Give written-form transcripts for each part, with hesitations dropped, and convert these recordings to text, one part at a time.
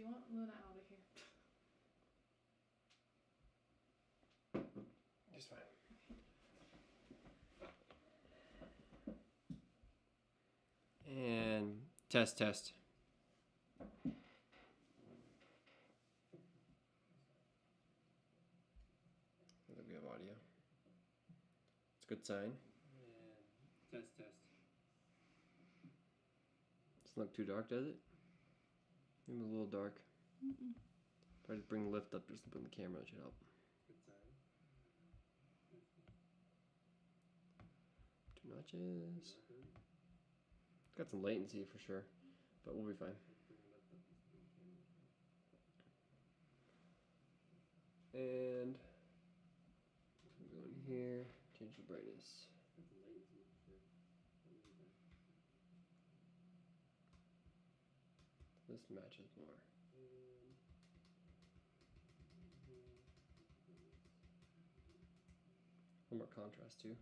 want Luna out of here? Just fine. And test. I think we have audio. It's a good sign. And test. Doesn't look too dark, does it? Maybe a little dark. Mm-mm. Try to bring the lift up just to put in the camera. That should help. Good sign. 2 notches. Got some latency for sure, but we'll be fine. And go in here, change the brightness. This matches more. A little more contrast too.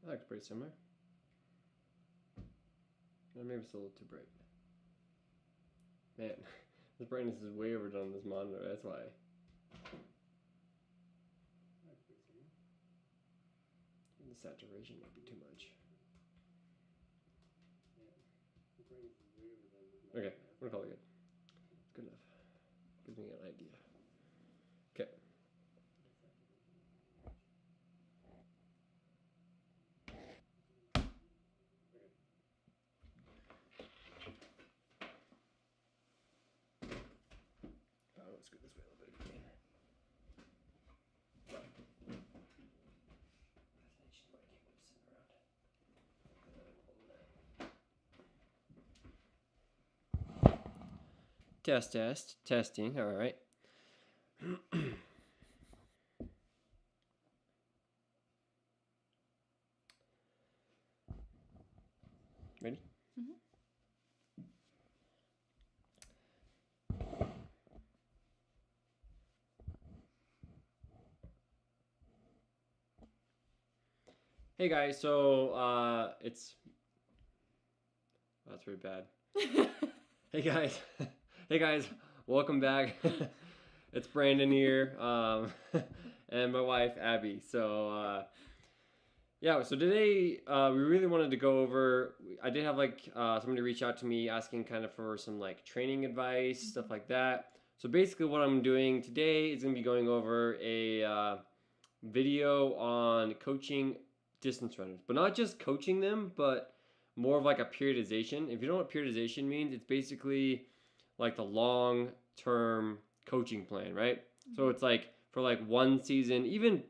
That looks pretty similar. Or maybe it's a little too bright. Man, this brightness is way overdone on this monitor, that's why. The saturation might be too much. Okay, I'm gonna call it good. Good enough. Gives me an idea. Okay. Oh, let's go this way a little bit again. Testing, all right. Ready? Mm-hmm. Hey guys, so it's that's pretty bad. Hey guys, welcome back. It's Brandon here, and my wife Abby. So yeah, so today we really wanted to go over. I did have somebody reach out to me asking kind of for some like training advice, stuff like that. So basically, what I'm doing today is gonna be going over a video on coaching distance runners, but not just coaching them, but more of like a periodization. If you don't know what periodization means, it's basically like the long-term coaching plan, right? Mm-hmm. So it's like for like one season, you can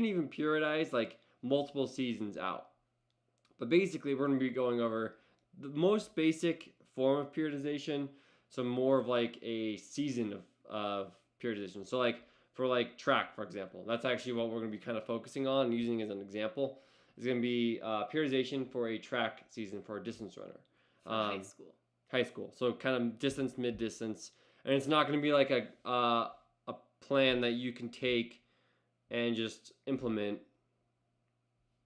even periodize like multiple seasons out. But basically, we're going to be going over the most basic form of periodization, so more of like a season of periodization. So like for like track, for example, that's actually what we're going to be kind of focusing on and using as an example. It's going to be periodization for a track season for a distance runner. High school. High school. So kind of distance, mid-distance. And it's not going to be like a plan that you can take and just implement.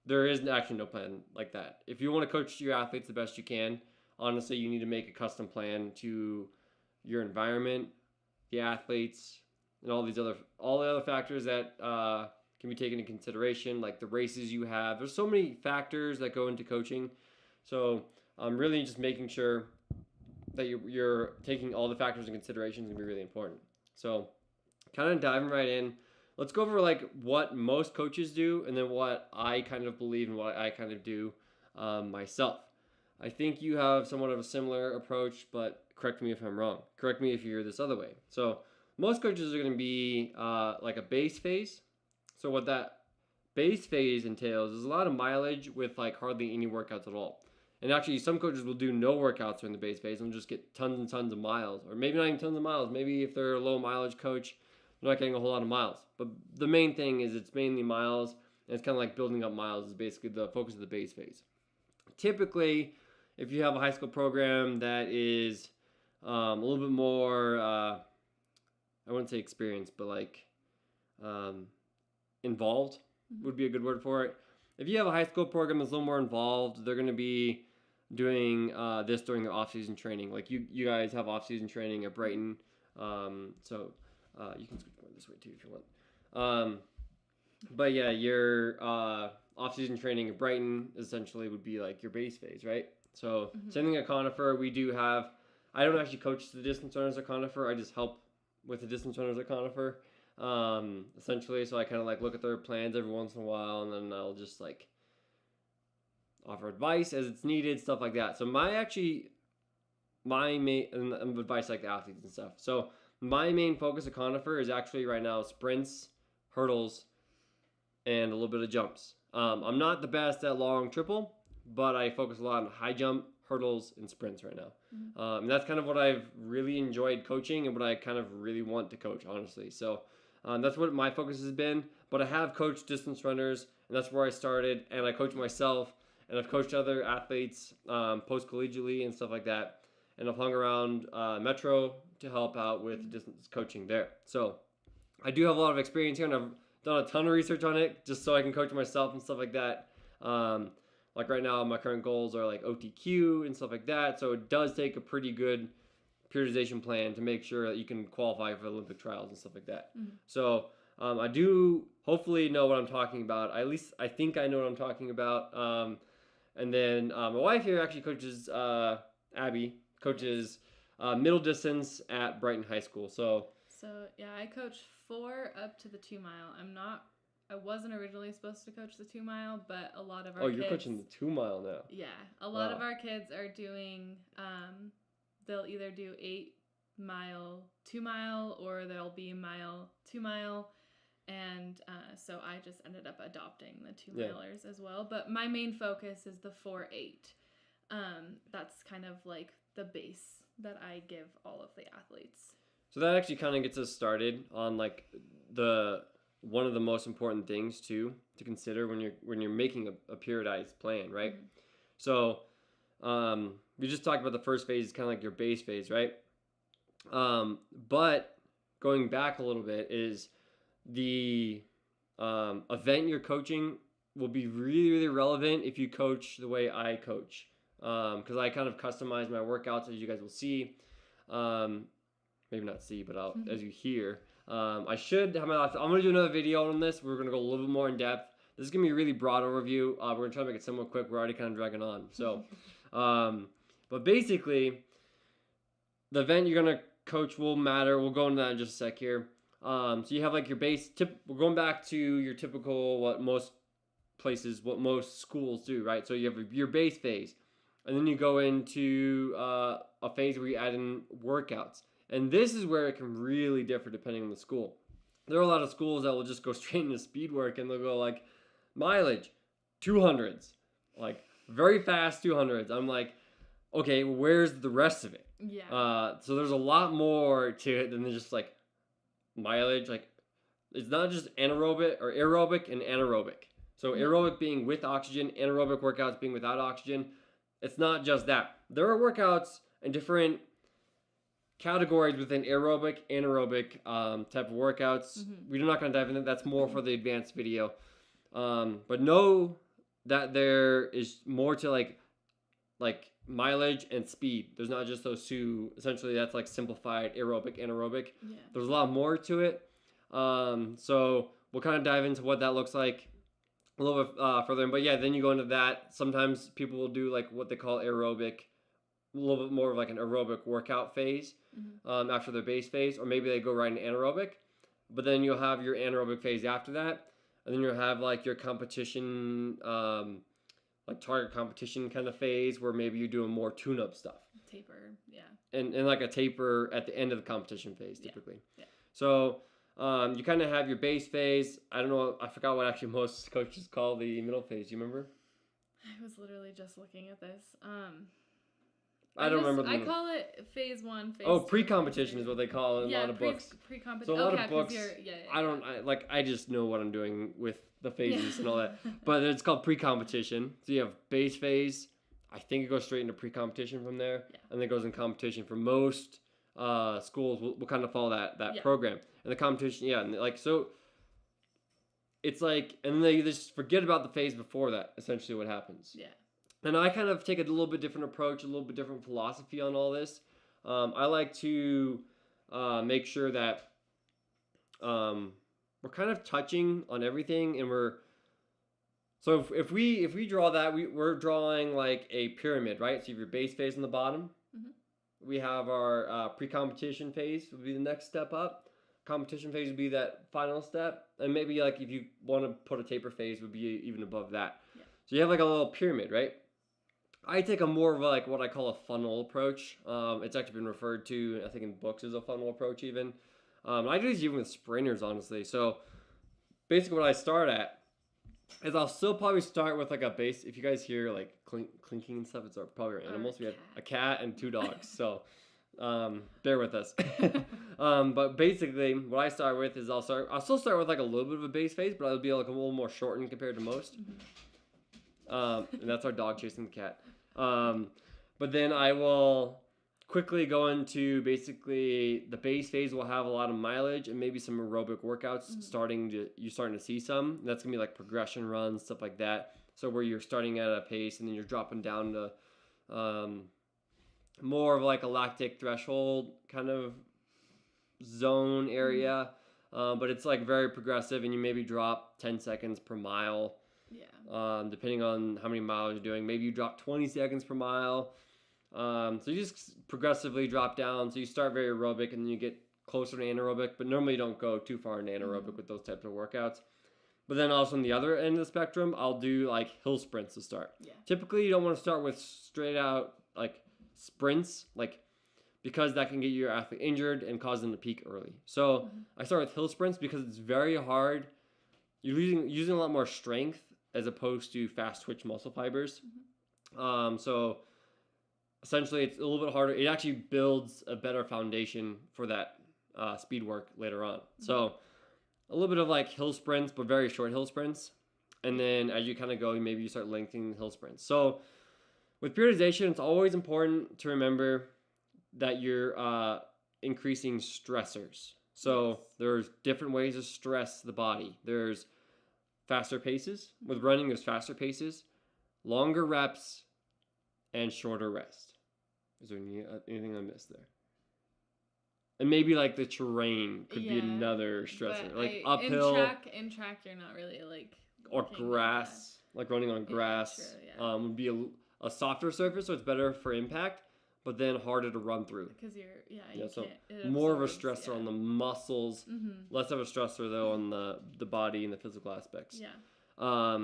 There is actually no plan like that. If you want to coach your athletes the best you can, honestly, you need to make a custom plan to your environment, the athletes, and all the other factors that can be taken into consideration, like the races you have. There's so many factors that go into coaching. So really just making sure that you're taking all the factors in consideration is going to be really important. So kind of diving right in, let's go over like what most coaches do and then what I kind of believe and what I kind of do myself. I think you have somewhat of a similar approach, but correct me if I'm wrong. Correct me if you're this other way. So most coaches are going to be like a base phase. So what that base phase entails is a lot of mileage with like hardly any workouts at all. And actually, some coaches will do no workouts during the base phase and just get tons and tons of miles. Or maybe not even tons of miles. Maybe if they're a low mileage coach, they're not getting a whole lot of miles. But the main thing is it's mainly miles And it's kind of like building up miles is basically the focus of the base phase. Typically, if you have a high school program that is a little bit more, I wouldn't say experienced, but like involved would be a good word for it. If you have a high school program that's a little more involved, they're going to be doing this during their off-season training. Like you guys have off-season training at Brighton, so you can switch more this way too if you want. But yeah, your off-season training at Brighton essentially would be like your base phase, right? So same thing at Conifer. We do have. I don't actually coach the distance runners at Conifer. I just help with the distance runners at Conifer. Essentially, so I kind of like look at their plans every once in a while, and then I'll just like offer advice as it's needed, stuff like that. So my main advice like the athletes and stuff. So my main focus at Conifer is actually right now sprints, hurdles, and a little bit of jumps. I'm not the best at long triple, but I focus a lot on high jump, hurdles, and sprints right now. And that's kind of what I've really enjoyed coaching and what I kind of really want to coach, honestly. So that's what my focus has been. But I have coached distance runners, and that's where I started. And I coach myself, and I've coached other athletes post-collegiately and stuff like that. And I've hung around Metro to help out with distance coaching there. So I do have a lot of experience here, and I've done a ton of research on it just so I can coach myself and stuff like that. Like right now, my current goals are like OTQ and stuff like that. So it does take a pretty good periodization plan to make sure that you can qualify for Olympic trials and stuff like that. So I do hopefully know what I'm talking about. At least I think I know what I'm talking about. And then my wife here actually coaches, Abby, coaches middle distance at Brighton High School. So yeah, I coach 4 up to the 2 mile. I wasn't originally supposed to coach the 2 mile, but a lot of our kids... you're coaching the 2 mile now. Yeah. A lot of our kids are doing, they'll either do 8 mile, 2 mile, or they'll be mile, 2 mile. And so I just ended up adopting the 2 milers as well. But my main focus is the 4-8. That's kind of like the base that I give all of the athletes. So that actually kind of gets us started on like one of the most important things too to consider when you're making a periodized plan, right? So we just talked about the first phase is kind of like your base phase, right? But going back a little bit is the event you're coaching will be really, really relevant if you coach the way I coach. Because I kind of customize my workouts, as you guys will see. Maybe not see, but as you hear. I should have I'm going to do another video on this. We're going to go a little bit more in depth. This is going to be a really broad overview. We're going to try to make it somewhat quick. We're already kind of dragging on. So, but basically, the event you're going to coach will matter. We'll go into that in just a sec here. So you have like your base tip. We're going back to your typical, what most schools do, right? So you have your base phase. And then you go into a phase where you add in workouts. And this is where it can really differ depending on the school. There are a lot of schools that will just go straight into speed work and they'll go like mileage, 200s, like very fast 200s. I'm like, okay, where's the rest of it? Yeah. So there's a lot more to it than just like mileage. Like it's not just aerobic and anaerobic. So aerobic being with oxygen, anaerobic workouts being without oxygen. It's not just that. There are workouts and different categories within aerobic, anaerobic type of workouts. We're not going to dive into that. That's more for the advanced video. But know that there is more to like mileage and speed. There's not just those two. Essentially, that's like simplified aerobic, anaerobic. Yeah. There's a lot more to it. So we'll kind of dive into what that looks like a little bit further. But yeah, then you go into that. Sometimes people will do like what they call aerobic, a little bit more of like an aerobic workout phase after their base phase, or maybe they go right into anaerobic. But then you'll have your anaerobic phase after that, and then you'll have like your competition, like target competition kind of phase where maybe you're doing more tune-up stuff. Taper, yeah. And like a taper at the end of the competition phase, typically. Yeah. So you kind of have your base phase. I don't know. I forgot what actually most coaches call the middle phase. Do you remember? I was literally just looking at this. I don't remember. I call it phase 1, phase 2. Oh, pre-competition is what they call it in a lot of books. Pre-competition. So a lot of Okay, 'cause books, yeah. I just know what I'm doing with the phases Yeah. and all that. But it's called pre-competition. So you have base phase. I think it goes straight into pre-competition from there, Yeah. and then it goes in competition for most schools. Will kind of follow that Yeah. program. And the competition, yeah, and like so. It's like, and they just forget about the phase before that. Essentially, what happens. Yeah. And I kind of take a little bit different approach, a little bit different philosophy on all this. I like to make sure that we're kind of touching on everything, and so if we draw that, we're drawing like a pyramid, right? So you have your base phase on the bottom. Mhm. We have our pre-competition phase would be the next step up. Competition phase would be that final step, and maybe like if you want to put a taper phase, would be even above that. Yeah. So you have like a little pyramid, right? I take a more of like what I call a funnel approach. It's actually been referred to, I think, in books as a funnel approach even. I do this even with sprinters, honestly. So basically, what I start at is I'll still probably start with like a base. If you guys hear like clinking and stuff, it's probably our animals. We had a cat and 2 dogs, so bear with us. But basically, what I start with is I'll still start with like a little bit of a base phase, but it'll be like a little more shortened compared to most. And that's our dog chasing the cat. But then I will quickly go into basically the base phase will have a lot of mileage and maybe some aerobic workouts. You're starting to see some. That's gonna be like progression runs, stuff like that. So where you're starting at a pace and then you're dropping down to more of like a lactic threshold kind of zone area. But it's like very progressive, and you maybe drop 10 seconds per mile. Yeah. Depending on how many miles you're doing. Maybe you drop 20 seconds per mile. So you just progressively drop down. So you start very aerobic and then you get closer to anaerobic, but normally you don't go too far into anaerobic with those types of workouts. But then also on the other end of the spectrum, I'll do like hill sprints to start. Yeah. Typically, you don't want to start with straight out like sprints, like because that can get your athlete injured and cause them to peak early. So I start with hill sprints because it's very hard. You're using a lot more strength as opposed to fast twitch muscle fibers. So essentially it's a little bit harder. It actually builds a better foundation for that speed work later on. So a little bit of like hill sprints, but very short hill sprints. And then as you kind of go, maybe you start lengthening the hill sprints. So with periodization, it's always important to remember that you're increasing stressors. So there's different ways to stress the body. There's faster paces. With running, there's faster paces, longer reps, and shorter rest. Is there anything I missed there? And maybe like the terrain could be another stressor. Like uphill. In track, you're not really like. Or grass, like running on grass, would be a softer surface, so it's better for impact, but then harder to run through. Because so more of a stressor on the muscles, less of a stressor though on the body and the physical aspects. Yeah.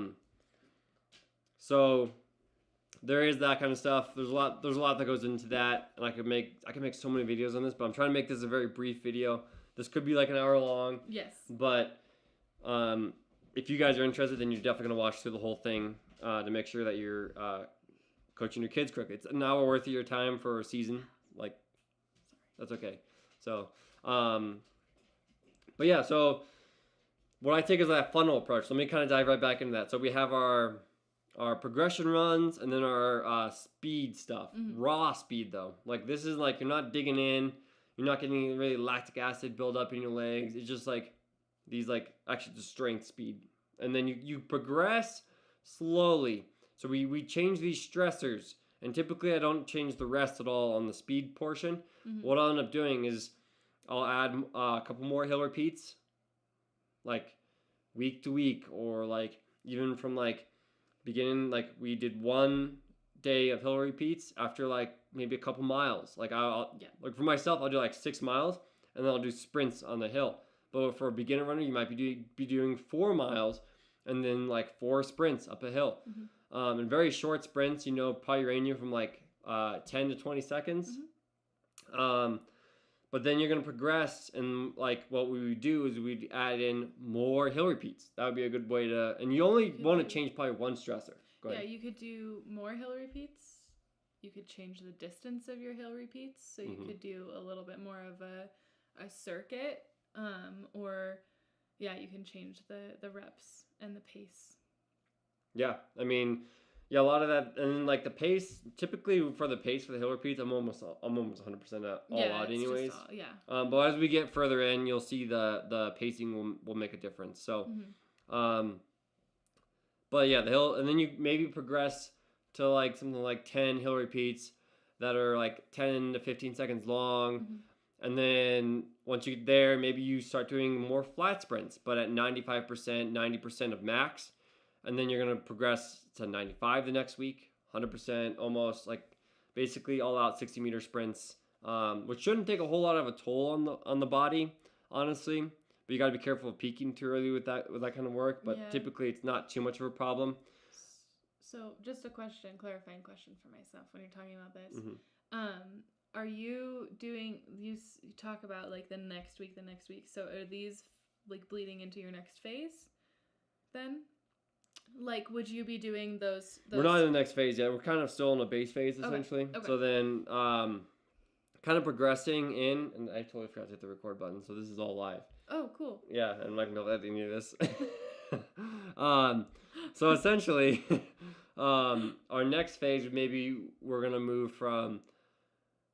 So there is that kind of stuff. There's a lot that goes into that, and I could make so many videos on this, but I'm trying to make this a very brief video. This could be like an hour long. Yes. But if you guys are interested, then you're definitely gonna watch through the whole thing to make sure that you're coaching your kids correctly. It's an hour worth of your time for a season. Like, that's okay. So, but yeah, so what I take is that funnel approach. Let me kind of dive right back into that. So we have our progression runs and then our speed stuff. Raw speed though. Like this is like you're not digging in. You're not getting really lactic acid build up in your legs. It's just like these like actually just strength speed. And then you progress slowly. So we change these stressors. And typically I don't change the rest at all on the speed portion. What I'll end up doing is I'll add a couple more hill repeats. Like week to week, or like even from like beginning, like we did 1 day of hill repeats after like maybe a couple miles. Like I'll like for myself, I'll do like 6 miles and then I'll do sprints on the hill. But for a beginner runner, you might be doing 4 miles and then like 4 sprints up a hill. And very short sprints, probably ranging from like 10 to 20 seconds. But then you're going to progress, and like what we would do is we'd add in more hill repeats. That would be a good way to, and you only want to change probably one stressor. Go ahead. Yeah, you could do more hill repeats. you could change the distance of your hill repeats. So you Mhm. could do a little bit more of a circuit, or yeah, you can change the reps and the pace. Yeah, I mean, yeah, a lot of that, and like the pace. Typically, for the pace for the hill repeats, I'm almost 100% all Yeah, out, it's just anyways. all, yeah. But as we get further in, you'll see the pacing will make a difference. So, Mhm. but yeah, the hill, and then you maybe progress to like something like 10 hill repeats that are like 10 to 15 seconds long. Mhm. And then once you get there, maybe you start doing more flat sprints, but at 95%, 90% of max. And then you're going to progress to 95 the next week, 100%, almost like basically all out 60-meter sprints, which shouldn't take a whole lot of a toll on the body, honestly. But you got to be careful of peaking too early with that kind of work. But Yeah. typically, it's not too much of a problem. So just a clarifying question for myself when you're talking about this. Mhm. Are you doing, you talk about like the next week. So are these like bleeding into your next phase then? Like, would you be doing those? We're not in the next phase yet. We're kind of still in a base phase, Okay, essentially. okay. So then, kind of progressing in, and I totally forgot to hit the record button, so this is all live. Oh, cool. Yeah, and I'm not gonna let any of this. So essentially, our next phase, maybe we're gonna move from,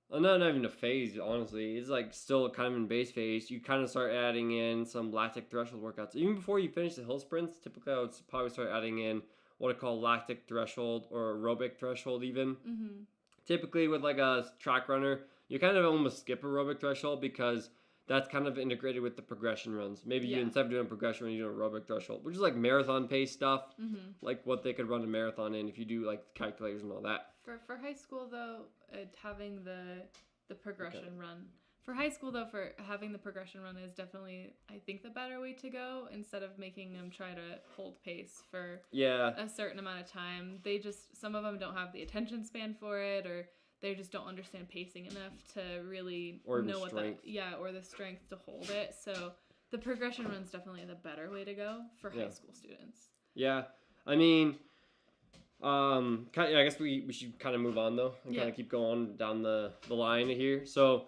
not even a phase, honestly. It's like still kind of in base phase. You kind of start adding in some lactic threshold workouts. Even before you finish the hill sprints, typically I would probably start adding in what I call lactic threshold or aerobic threshold even. Mm-hmm. Typically with like a track runner, you kind of almost skip aerobic threshold because that's kind of integrated with the progression runs. Maybe you, Yeah. instead of doing progression run, you do aerobic threshold, which is like marathon pace stuff, Mm-hmm. like what they could run a marathon in if you do like calculators and all that. For high school though, having the progression run. For high school though, for having the progression run is definitely, I think, the better way to go instead of making them try to hold pace for Yeah. a certain amount of time. Some of them don't have the attention span for it, or they just don't understand pacing enough to really Or even know what strength. or the strength to hold it. So the progression run's definitely the better way to go for high school students. Yeah. I mean, I guess we should kind of move on though and kind of keep going down the line here. So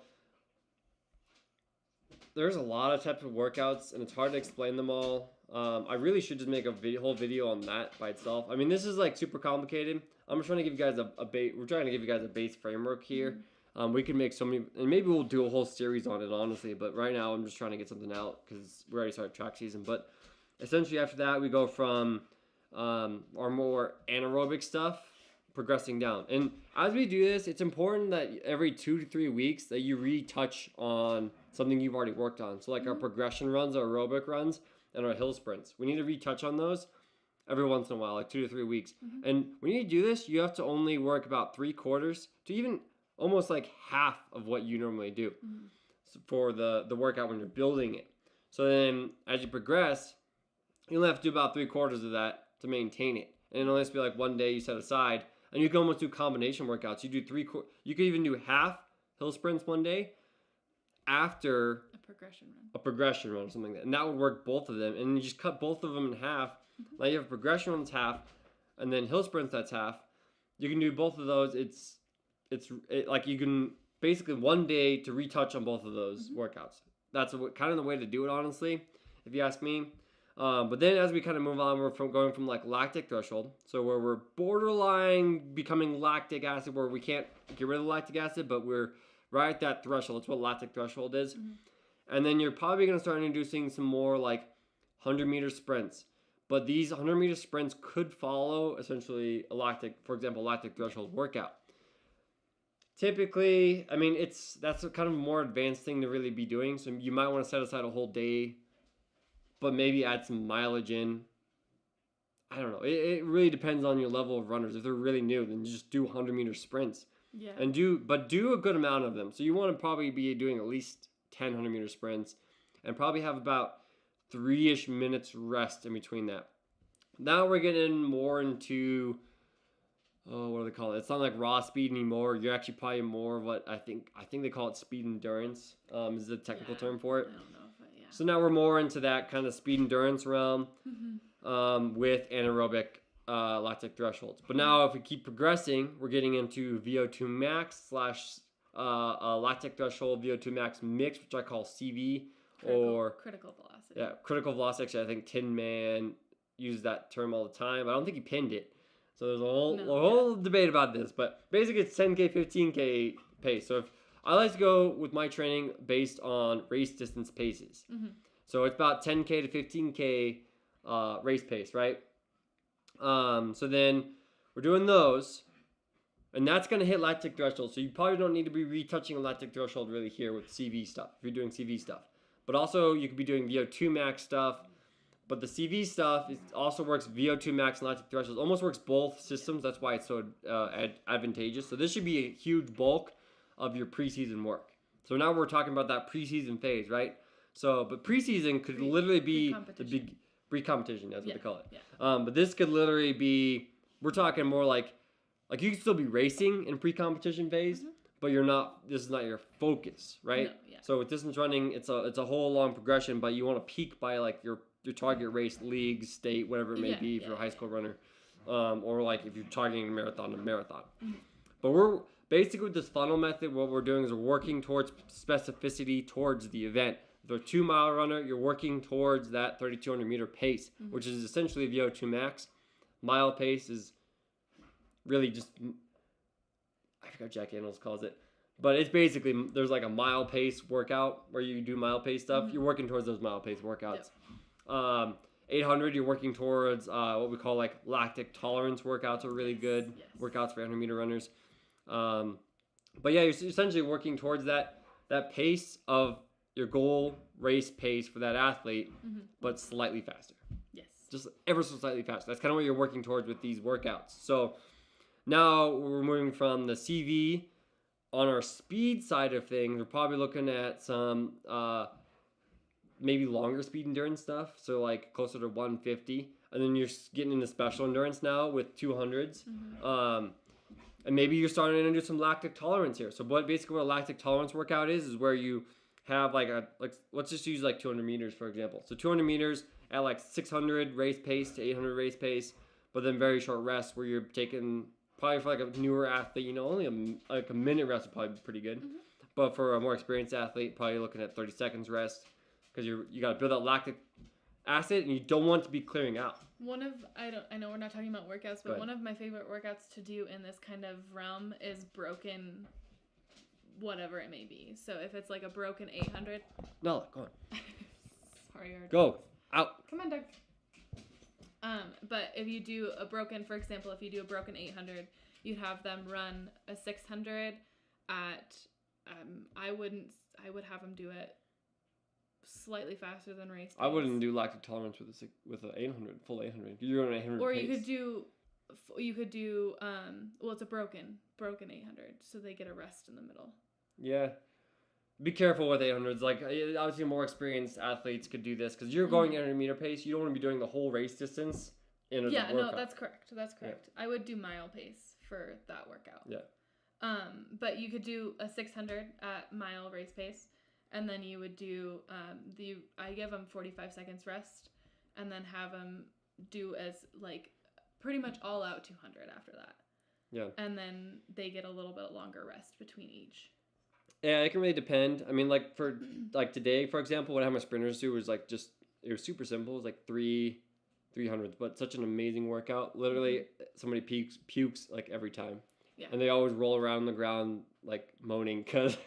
there's a lot of types of workouts and it's hard to explain them all. I really should just make a whole video on that by itself. I mean, this is like super complicated. I'm just trying to give you guys we're trying to give you guys a base framework here. We can make so many, and maybe we'll do a whole series on it, honestly. But right now, I'm just trying to get something out because we already started track season. But essentially, after that, we go from our more anaerobic stuff progressing down. And as we do this, it's important that every 2 to 3 weeks that you retouch on something you've already worked on. So like our progression runs, our aerobic runs, and our hill sprints. We need to retouch on those every once in a while, like 2 to 3 weeks. And when you do this, you have to only work about 3/4 to even almost like half of what you normally do for the workout when you're building it. So then as you progress, you only have to do about 3/4 of that to maintain it. And it'll only have to be like one day you set aside. And you can almost do combination workouts. You do you could even do half hill sprints one day after A a progression progression run. run or something like that. And that would work both of them. And you just cut both of them in half. Now you have progression runs half, and then hill sprints that's half. You can do both of those. It's like you can basically one day to retouch on both of those workouts. That's kind of the way to do it, honestly, if you ask me. But then as we kind of move on, we're going from like lactic threshold, so where we're borderline becoming lactic acid, where we can't get rid of the lactic acid, but we're right at that threshold. That's what lactic threshold is. And then you're probably going to start introducing some more like 100-meter sprints. But these 100-meter sprints could follow essentially a lactic threshold workout. Typically, I mean, that's a kind of more advanced thing to really be doing. So you might want to set aside a whole day, but maybe add some mileage in. I don't know. It really depends on your level of runners. If they're really new, then just do 100-meter sprints. Yeah. And do a good amount of them. So you want to probably be doing at least 10 100-meter sprints and probably have about 3-ish minutes rest in between that. Now we're getting more into, what do they call it? It's not like raw speed anymore. You're actually probably more of what I think they call it speed endurance, is the technical term for it. I don't know, but yeah. So now we're more into that kind of speed endurance realm with anaerobic lactic thresholds. But now if we keep progressing, we're getting into VO2 max slash lactic threshold VO2 max mix, which I call CV or critical velocity. yeah, critical velocity. Actually, I think Tin Man uses that term all the time. I don't think he pinned it. So there's a whole debate about this. But basically, it's 10K, 15K pace. So if I like to go with my training based on race distance paces. Mm-hmm. So it's about 10K to 15K race pace, right? So then we're doing those, and that's going to hit lactic threshold. So you probably don't need to be retouching a lactic threshold really here with CV stuff, if you're doing CV stuff. But also you could be doing VO2 max stuff. But the CV stuff also works VO2 max and lactic threshold. Almost works both systems. That's why it's so advantageous. So this should be a huge bulk of your preseason work. So now we're talking about that preseason phase, right? So, but preseason could literally be the big pre-competition. That's what they call it. Yeah. But this could literally be. We're talking more like you can still be racing in pre-competition phase, but you're not. This is not your focus, right? No, yeah. So with distance running, it's a whole long progression, but you want to peak by like your target race, league, state, whatever it may be if you're a high school runner, or like if you're targeting a marathon. Mm-hmm. But we're basically with this funnel method, what we're doing is we're working towards specificity towards the event. If you're a 2 mile runner, you're working towards that 3,200 meter pace, which is essentially VO2 max. Mile pace is really just, I forgot Jack Daniels calls it, but it's basically, there's like a mile pace workout where you do mile pace stuff. You're working towards those mile pace workouts. Yep. 800, you're working towards what we call like lactic tolerance workouts are really good workouts for 800 meter runners. But yeah, you're essentially working towards that pace of your goal race pace for that athlete, but slightly faster. Yes. Just ever so slightly faster. That's kind of what you're working towards with these workouts. So now we're moving from the CV on our speed side of things. We're probably looking at some maybe longer speed endurance stuff. So like closer to 150. And then you're getting into special endurance now with 200s. And maybe you're starting to do some lactic tolerance here. So basically what a lactic tolerance workout is where you have like let's just use like 200 meters for example. So 200 meters at like 600 race pace to 800 race pace, but then very short rest where you're taking probably for like a newer athlete, only a minute rest would probably be pretty good. But for a more experienced athlete, probably looking at 30 seconds rest because you got to build up lactic acid and you don't want to be clearing out. I know we're not talking about workouts, but one of my favorite workouts to do in this kind of realm is broken whatever it may be. So if it's like a broken 800. No, go on. Sorry. Go. Out. Come on, Doug. But if you do a broken, for example, if you do a broken 800, you'd have them run a 600 at, I would have them do it slightly faster than race pace. I wouldn't do lactic tolerance with an 800, full 800. You're on an 800 or pace. you could do well, it's a broken 800, so they get a rest in the middle. Yeah. Be careful with 800s. Like, obviously, more experienced athletes could do this because you're going 800 meter pace. You don't want to be doing the whole race distance in a workout. No, that's correct. Yeah. I would do mile pace for that workout. Yeah. But you could do a 600 at mile race pace, and then you would do I give them 45 seconds rest, and then have them do as like pretty much all out 200 after that. Yeah. And then they get a little bit longer rest between each. Yeah, it can really depend. I mean, like for like today, for example, what I had my sprinters do was like it was super simple. It was like 300s, but such an amazing workout. Literally, somebody pukes like every time. Yeah. And they always roll around on the ground like moaning because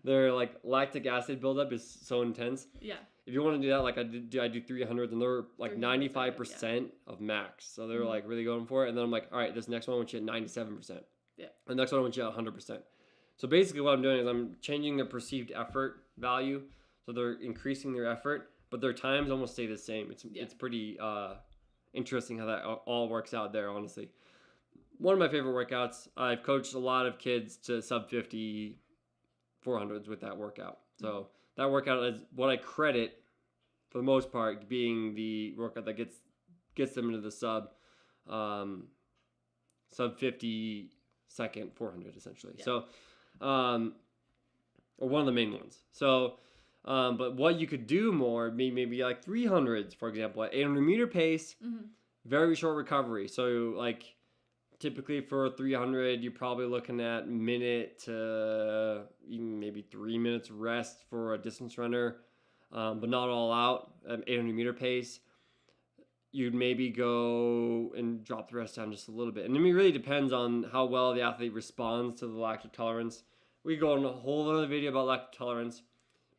their like lactic acid buildup is so intense. Yeah. If you want to do that, like I do 300s, and they're like 95% of max. So they're like really going for it. And then I'm like, all right, this next one I want you at 97%. Yeah. The next one I want you at 100%. So basically what I'm doing is I'm changing their perceived effort value. So they're increasing their effort, but their times almost stay the same. It's pretty interesting how that all works out there, honestly. One of my favorite workouts, I've coached a lot of kids to sub 50 400s with that workout. So that workout is what I credit, for the most part, being the workout that gets them into the sub 50 second 400 essentially. Yeah. So, or one of the main ones. So, but what you could do more, maybe like 300s, for example, at 800 meter pace, very short recovery. So like typically for 300, you're probably looking at minute to even maybe 3 minutes rest for a distance runner, but not all out at 800 meter pace. You'd maybe go and drop the rest down just a little bit. And I mean, it really depends on how well the athlete responds to the lactic tolerance. We could go on a whole other video about lactic tolerance,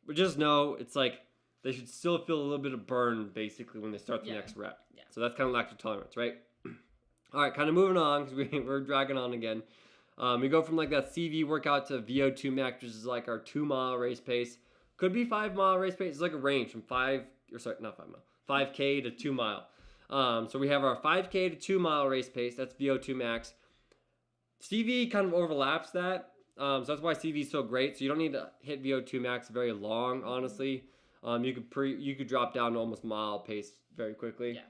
but just know it's like they should still feel a little bit of burn basically when they start the next rep. Yeah. So that's kind of lactic tolerance, right? All right, kind of moving on because we're dragging on again. We go from like that CV workout to VO2 max, which is like our 2 mile race pace. Could be 5 mile race pace. It's like a range from 5K to 2 mile. So we have our 5K to 2 mile race pace. That's VO2 max. CV kind of overlaps that. So that's why CV is so great. So you don't need to hit VO2 max very long, honestly. You could drop down to almost mile pace very quickly. Yeah.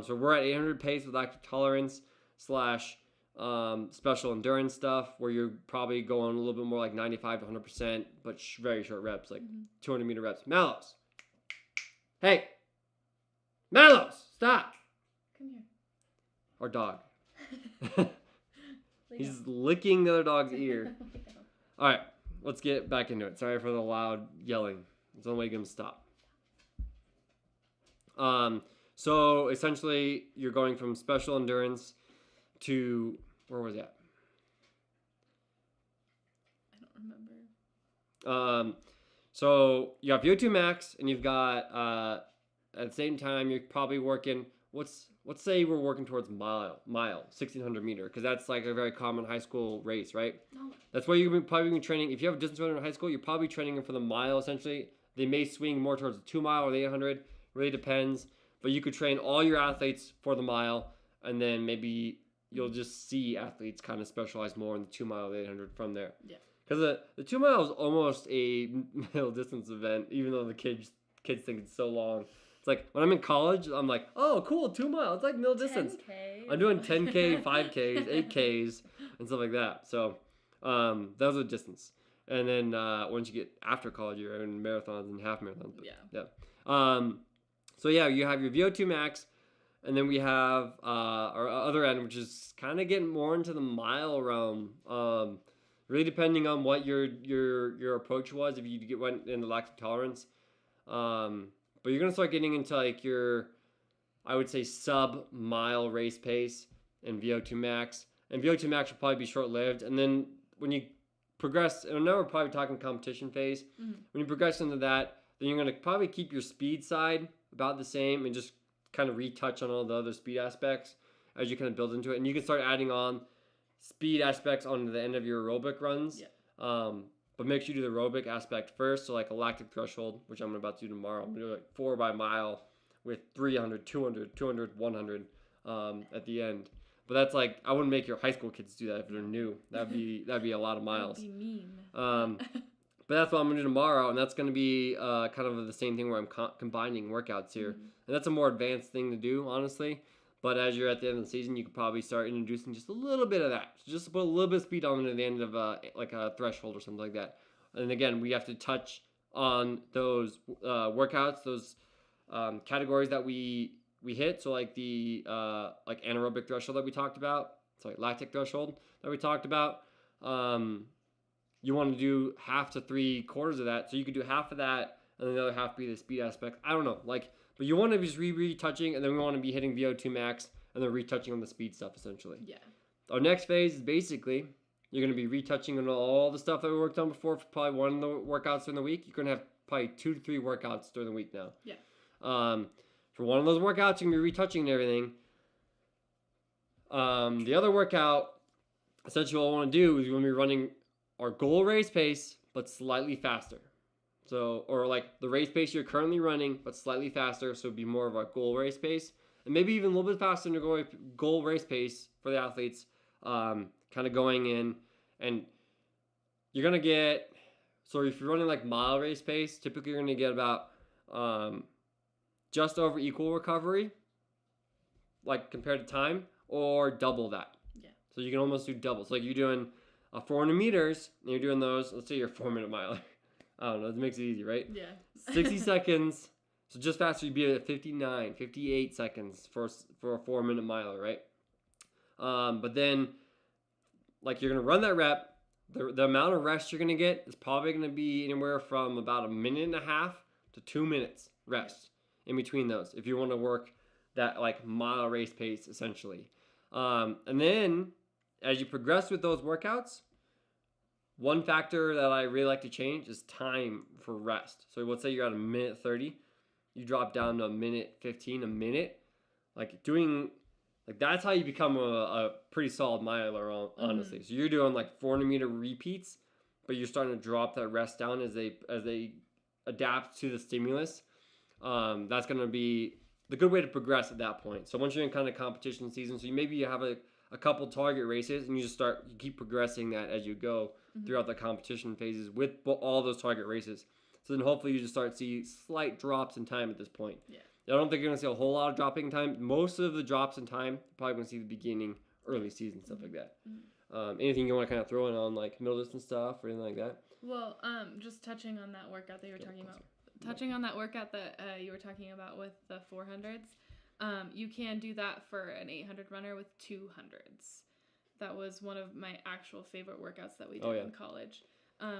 So we're at 800 pace with lactic tolerance / special endurance stuff, where you're probably going a little bit more like 95 to 100%, but very short reps, like 200 meter reps. Mallows. Hey. Mallows, stop. Come here. Our dog. Lay He's down. licking the other dog's ear. Lay down. All right, let's get back into it. Sorry for the loud yelling. It's the only way to get him to stop. So essentially, you're going from special endurance to, where was that? I don't remember. So you have VO2 max, and you've got at the same time you're probably working. Let's say we're working towards mile 1600 meter, because that's like a very common high school race, right? No. That's why you're probably be training. If you have a distance runner in high school, you're probably training for the mile essentially. They may swing more towards the 2 mile or the 800. Really depends. But you could train all your athletes for the mile, and then maybe you'll just see athletes kind of specialize more in the 2 mile, the 800 from there. Yeah. Because the 2 mile is almost a middle distance event, even though the kids think it's so long. It's like when I'm in college, I'm like, oh, cool, 2 mile. It's like middle distance. 10K. I'm doing 10K, 5Ks, 8Ks, and stuff like that. So that was a distance. And then once you get after college, you're in marathons and half marathons. But, Yeah. So yeah, you have your VO2 max, and then we have our other end, which is kind of getting more into the mile realm. Really depending on what your approach was, if you went into lactic tolerance. But you're gonna start getting into like your, I would say, sub mile race pace and VO2 max. And VO2 max will probably be short lived. And then when you progress, and now we're probably talking competition phase. Mm-hmm. When you progress into that, then you're gonna probably keep your speed side about the same and just kind of retouch on all the other speed aspects as you kind of build into it. And you can start adding on speed aspects on the end of your aerobic runs. Yeah. But make sure you do the aerobic aspect first. So like a lactic threshold, which I'm about to do tomorrow. I'm going to do like 4 by mile with 300, 200, 200, 100 at the end. But that's like, I wouldn't make your high school kids do that if they're new. That'd be a lot of miles. That would be mean. But that's what I'm going to do tomorrow, and that's going to be kind of the same thing where I'm combining workouts here. Mm-hmm. And that's a more advanced thing to do, honestly. But as you're at the end of the season, you could probably start introducing just a little bit of that. So just to put a little bit of speed on it at the end of like a threshold or something like that. And again, we have to touch on those workouts, those categories that we hit. So like the like anaerobic threshold that we talked about. Sorry, lactic threshold that we talked about. You want to do half to 3/4 of that. So you could do half of that and the other half be the speed aspect. I don't know. But you want to be just retouching, and then we want to be hitting VO2 max and then retouching on the speed stuff essentially. Yeah. Our next phase is basically you're going to be retouching on all the stuff that we worked on before for probably one of the workouts during the week. You're going to have probably 2 to 3 workouts during the week now. Yeah. For one of those workouts, you're going to be retouching and everything. The other workout, essentially what I want to do is we're going to be running our goal race pace, but slightly faster. So, or like the race pace you're currently running, but slightly faster. So it'd be more of our goal race pace, and maybe even a little bit faster than your goal race pace for the athletes. Kind of going in, and you're gonna get. So if you're running like mile race pace, typically you're gonna get about just over equal recovery, like compared to time, or double that. Yeah. So you can almost do double. So like you're doing 400 meters, and you're doing those. Let's say you're a 4-minute miler. I don't know. It makes it easy, right? Yeah. 60 seconds, So just faster, you'd be at 59, 58 seconds for a 4-minute miler, right? But then, like, you're going to run that rep. The amount of rest you're going to get is probably going to be anywhere from about 1.5 minutes to 2 minutes rest in between those if you want to work that, like, mile race pace, essentially. And then, as you progress with those workouts, one factor that I really like to change is time for rest. So let's say you're at 1:30, you drop down to 1:15, a minute. Like that's how you become a pretty solid miler, honestly. So you're doing like 400-meter repeats, but you're starting to drop that rest down as they adapt to the stimulus. That's going to be the good way to progress at that point. So once you're in kind of competition season, so maybe you have a couple target races and you keep progressing that as you go throughout the competition phases with all those target races. So then hopefully you just start to see slight drops in time at this point. Yeah. I don't think you're going to see a whole lot of dropping in time. Most of the drops in time, you're probably going to see the beginning, early season, stuff like that. Anything you want to kind of throw in on like middle distance stuff or anything like that? Well, just touching on that workout that you were talking about. Touching on that workout that you were talking about with the 400s, you can do that for an 800 runner with 200s. That was one of my actual favorite workouts that we did in college.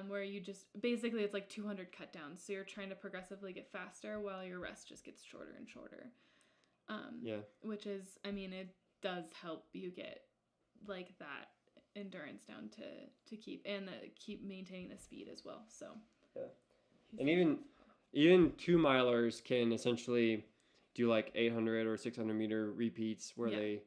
Where you just, basically it's like 200 cut downs. So you're trying to progressively get faster while your rest just gets shorter and shorter. Which is, I mean, it does help you get like that endurance down to keep maintaining the speed as well. So and even 2 milers can essentially do like 800 or 600 meter repeats where they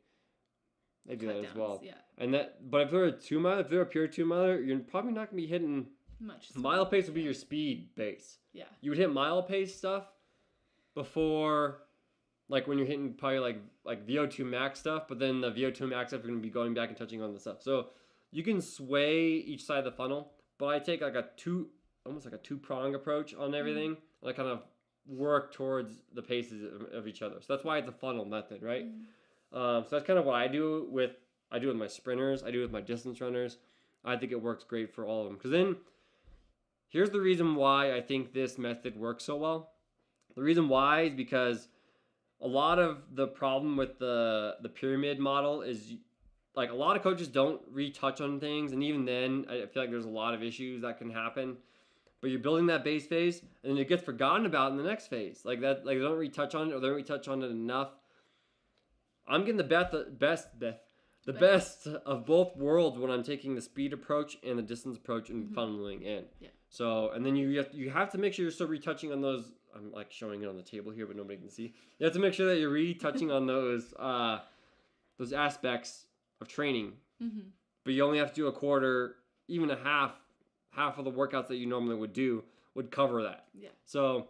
do cut that downs, as well. And but if they're a 2 miler, if they're a pure 2 miler, you're probably not gonna be hitting much. Mile pace would be your speed base. Yeah. You would hit mile pace stuff before, like when you're hitting probably like VO2 max stuff, but then the VO2 max stuff you're gonna be going back and touching on the stuff. So you can sway each side of the funnel, but I take like almost like a 2-prong approach on everything. And I kind of work towards the paces of each other. So that's why it's a funnel method, right? So that's kind of what I do with my sprinters. I do with my distance runners. I think it works great for all of them. Because then, here's the reason why I think this method works so well. The reason why is because a lot of the problem with the pyramid model is, like, a lot of coaches don't retouch on things. And even then, I feel like there's a lot of issues that can happen. But you're building that base phase, and then it gets forgotten about in the next phase. Like that, like they don't retouch on it, or they don't retouch on it enough. I'm getting the best of both worlds when I'm taking the speed approach and the distance approach and funneling in. Yeah. So, and then you have to make sure you're still retouching on those. I'm like showing it on the table here, but nobody can see. You have to make sure that you're retouching on those aspects of training. But you only have to do a quarter, even a half of the workouts that you normally would cover that. Yeah. So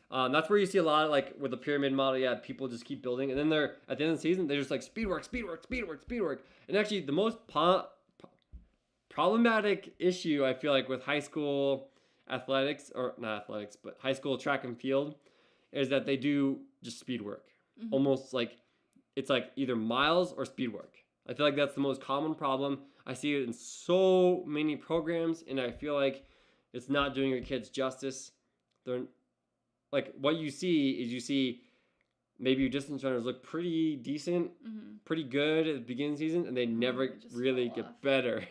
that's where you see a lot of, like, with the pyramid model, people just keep building. And then they're, at the end of the season, they're just like, speed work. And actually, the most problematic issue, I feel like, with high school athletics, or not athletics, but high school track and field, is that they do just speed work. Almost like, it's like either miles or speed work. I feel like that's the most common problem. I see it in so many programs, and I feel like it's not doing your kids justice. They're like, what you see maybe your distance runners look pretty decent, pretty good at the beginning of the season, and they never really get better.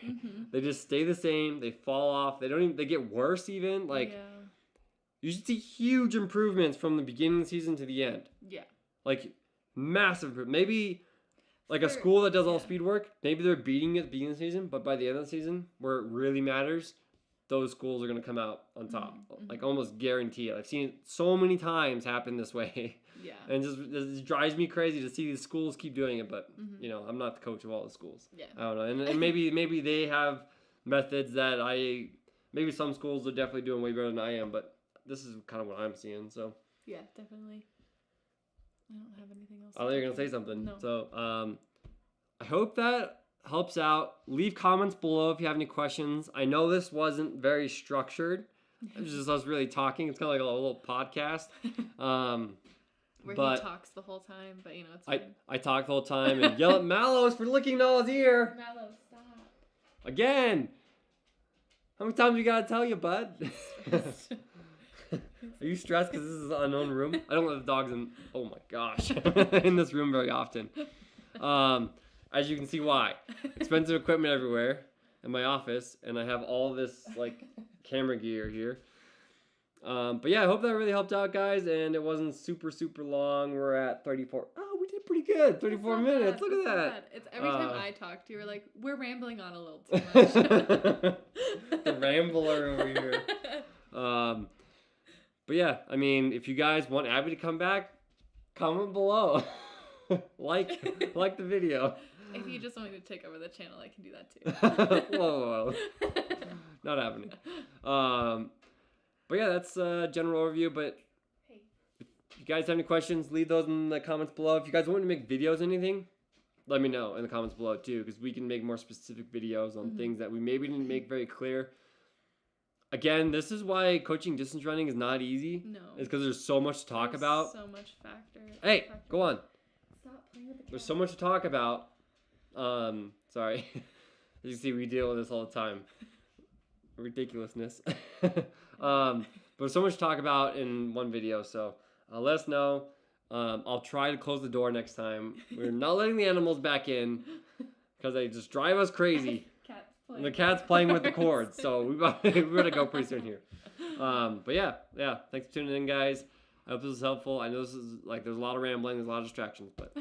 They just stay the same. They fall off. They get worse even. Like, you should see huge improvements from the beginning of the season to the end. Yeah. Like, massive. Maybe like a school that does all speed work, maybe they're beating it at the beginning of the season, but by the end of the season, where it really matters, those schools are going to come out on top. Like, almost guaranteed. I've seen it so many times happen this way. Yeah. And it just drives me crazy to see these schools keep doing it, but, you know, I'm not the coach of all the schools. Yeah. I don't know. And maybe they have methods that maybe some schools are definitely doing way better than I am, but this is kind of what I'm seeing, so. Yeah, definitely. I don't have anything else. I thought you were going to say something. No. So, I hope that helps out. Leave comments below if you have any questions. I know this wasn't very structured. It was just us really talking. It's kind of like a little podcast. Where he talks the whole time, but you know, it's fine. I talk the whole time and yell at Mallows for licking Noah's ear. Mallows, stop. Again. How many times we got to tell you, bud? Are you stressed because this is an unknown room? I don't let the dogs in. Oh my gosh, in this room very often. As you can see, why expensive equipment everywhere in my office, and I have all this like camera gear here. But yeah, I hope that really helped out, guys, and it wasn't super long. We're at 34. Oh, we did pretty good. 34 minutes. Look at that. It's every time I talk to you, we're like, we're rambling on a little too much. The rambler over here. But yeah, I mean, if you guys want Abby to come back, comment below. like the video. If you just want me to take over the channel, I can do that too. Whoa. Not happening. But yeah, that's a general overview. But Hey. if you guys have any questions, leave those in the comments below. If you guys want me to make videos or anything, let me know in the comments below too, because we can make more specific videos on things that we maybe didn't make very clear. Again, this is why coaching distance running is not easy. No. It's because there's so much to talk about. So much factor. Hey, go on. Stop playing with the cat. There's so much to talk about. Sorry. As you can see, we deal with this all the time. Ridiculousness. But there's so much to talk about in one video, so let us know. I'll try to close the door next time. We're not letting the animals back in because they just drive us crazy. And the cat's playing with the cords, so we better go pretty soon here. But yeah, thanks for tuning in, guys. I hope this was helpful. I know this is like there's a lot of rambling, there's a lot of distractions, but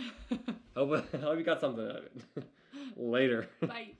I hope you got something out of it. Later. Bye.